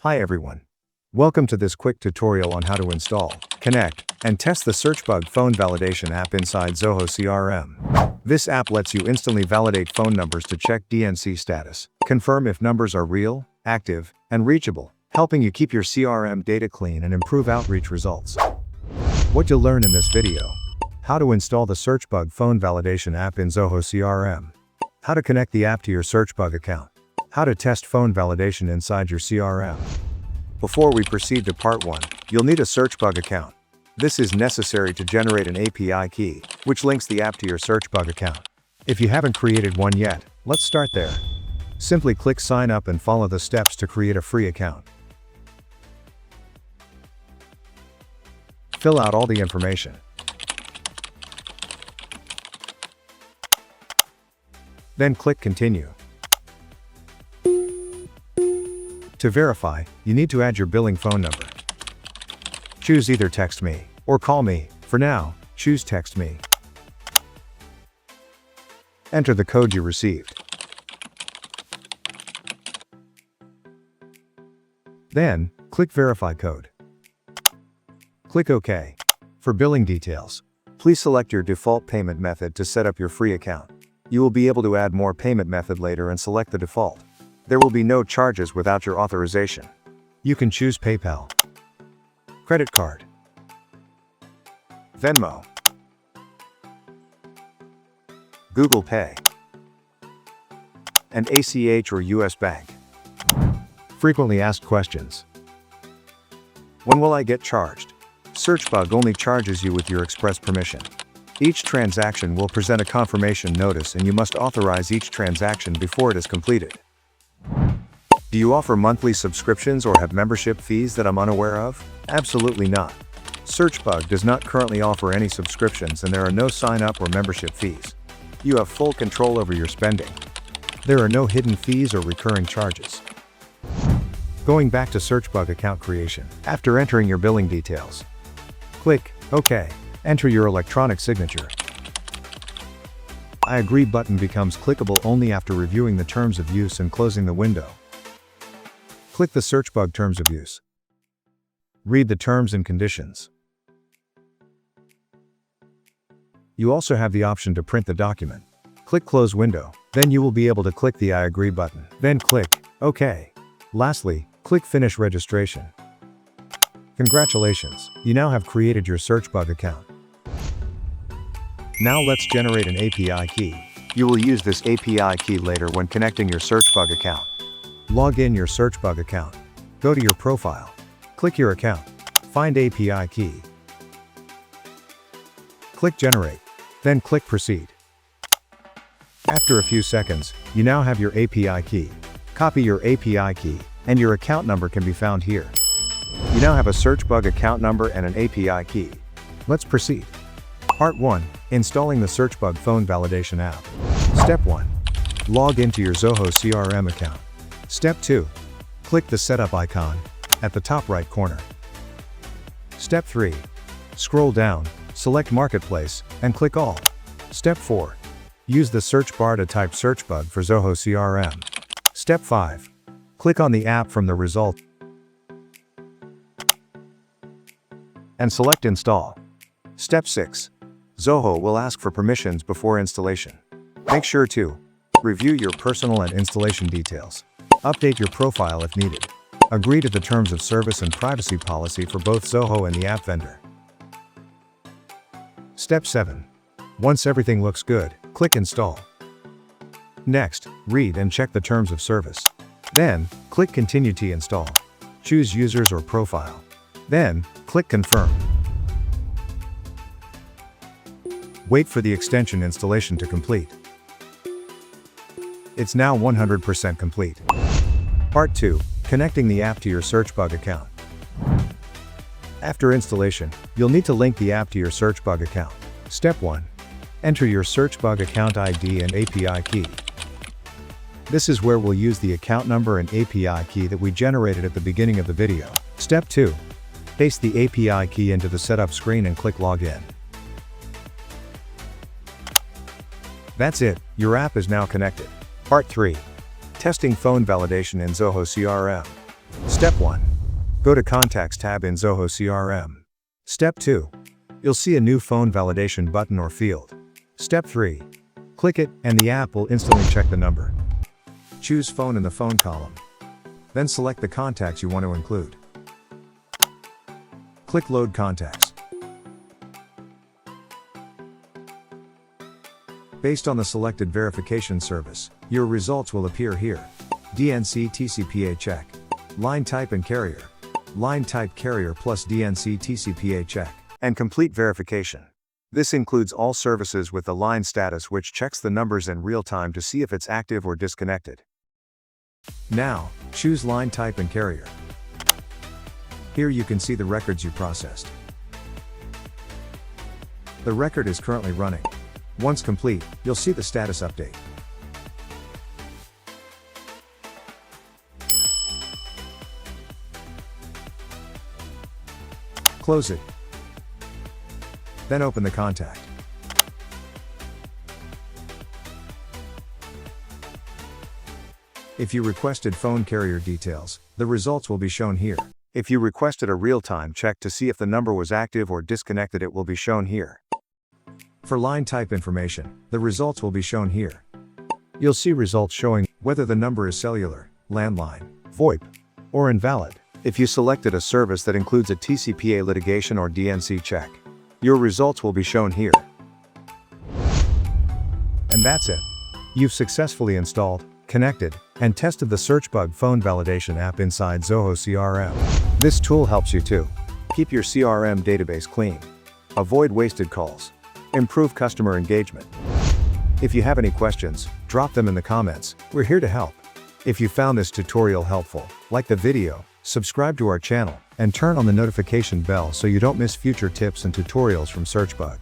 Hi everyone. Welcome to this quick tutorial on how to install, connect, and test the SearchBug Phone Validation App inside Zoho CRM. This app lets you instantly validate phone numbers to check DNC status, confirm if numbers are real, active, and reachable, helping you keep your CRM data clean and improve outreach results. What you'll learn in this video: how to install the SearchBug Phone Validation App in Zoho CRM, how to connect the app to your SearchBug account, how to test phone validation inside your CRM. Before we proceed to part 1, you'll need a SearchBug account. This is necessary to generate an API key, which links the app to your SearchBug account. If you haven't created one yet, let's start there. Simply click Sign Up and follow the steps to create a free account. Fill out all the information. Then click Continue. To verify, you need to add your billing phone number. Choose either Text Me or Call Me. For now, choose Text Me. Enter the code you received. Then, click Verify Code. Click OK. For billing details, please select your default payment method to set up your free account. You will be able to add more payment method later and select the default. There will be no charges without your authorization. You can choose PayPal, credit card, Venmo, Google Pay, and ACH or US Bank. Frequently asked questions. When will I get charged? SearchBug only charges you with your express permission. Each transaction will present a confirmation notice and you must authorize each transaction before it is completed. Do you offer monthly subscriptions or have membership fees that I'm unaware of? Absolutely not. SearchBug does not currently offer any subscriptions and there are no sign-up or membership fees. You have full control over your spending. There are no hidden fees or recurring charges. Going back to SearchBug account creation, after entering your billing details, click OK. Enter your electronic signature. I agree button becomes clickable only after reviewing the terms of use and closing the window. Click the SearchBug Terms of Use. Read the terms and conditions. You also have the option to print the document. Click Close Window. Then you will be able to click the I agree button. Then click OK. Lastly, click Finish Registration. Congratulations, you now have created your SearchBug account. Now let's generate an API key. You will use this API key later when connecting your SearchBug account. Log in your SearchBug account. Go to your profile. Click your account. Find API key. Click Generate. Then click Proceed. After a few seconds, you now have your API key. Copy your API key, and your account number can be found here. You now have a SearchBug account number and an API key. Let's proceed. Part 1. Installing the SearchBug Phone Validation App. Step 1. Log into your Zoho CRM account. Step 2. Click the Setup icon at the top right corner. Step 3. Scroll down, select Marketplace, and click All. Step 4. Use the search bar to type SearchBug for Zoho CRM. Step 5. Click on the app from the result and select Install. Step 6. Zoho will ask for permissions before installation. Make sure to review your personal and installation details. Update your profile if needed. Agree to the terms of service and privacy policy for both Zoho and the app vendor. Step 7. Once everything looks good, click Install. Next, read and check the terms of service. Then, click Continue to install. Choose Users or Profile. Then, click Confirm. Wait for the extension installation to complete. It's now 100% complete. Part 2. Connecting the app to your SearchBug account. After installation, you'll need to link the app to your SearchBug account. Step 1. Enter your SearchBug account ID and API key. This is where we'll use the account number and API key that we generated at the beginning of the video. Step 2. Paste the API key into the setup screen and click Login. That's it, your app is now connected. Part 3. Testing phone validation in Zoho CRM. Step 1. Go to Contacts tab in Zoho CRM. Step 2. You'll see a new phone validation button or field. Step 3. Click it, and the app will instantly check the number. Choose Phone in the Phone column. Then select the contacts you want to include. Click Load Contacts. Based on the selected verification service, your results will appear here. DNC TCPA check. Line type and carrier. Line type carrier plus DNC TCPA check. And complete verification. This includes all services with the line status, which checks the numbers in real time to see if it's active or disconnected. Now, choose line type and carrier. Here you can see the records you processed. The record is currently running. Once complete, you'll see the status update. Close it. Then open the contact. If you requested phone carrier details, the results will be shown here. If you requested a real-time check to see if the number was active or disconnected, it will be shown here. For line type information, the results will be shown here. You'll see results showing whether the number is cellular, landline, VoIP, or invalid. If you selected a service that includes a TCPA litigation or DNC check, your results will be shown here. And that's it. You've successfully installed, connected, and tested the SearchBug Phone Validation App inside Zoho CRM. This tool helps you to keep your CRM database clean, avoid wasted calls, improve customer engagement. If you have any questions, drop them in the comments. We're here to help. If you found this tutorial helpful, like the video, subscribe to our channel, and turn on the notification bell so you don't miss future tips and tutorials from SearchBug.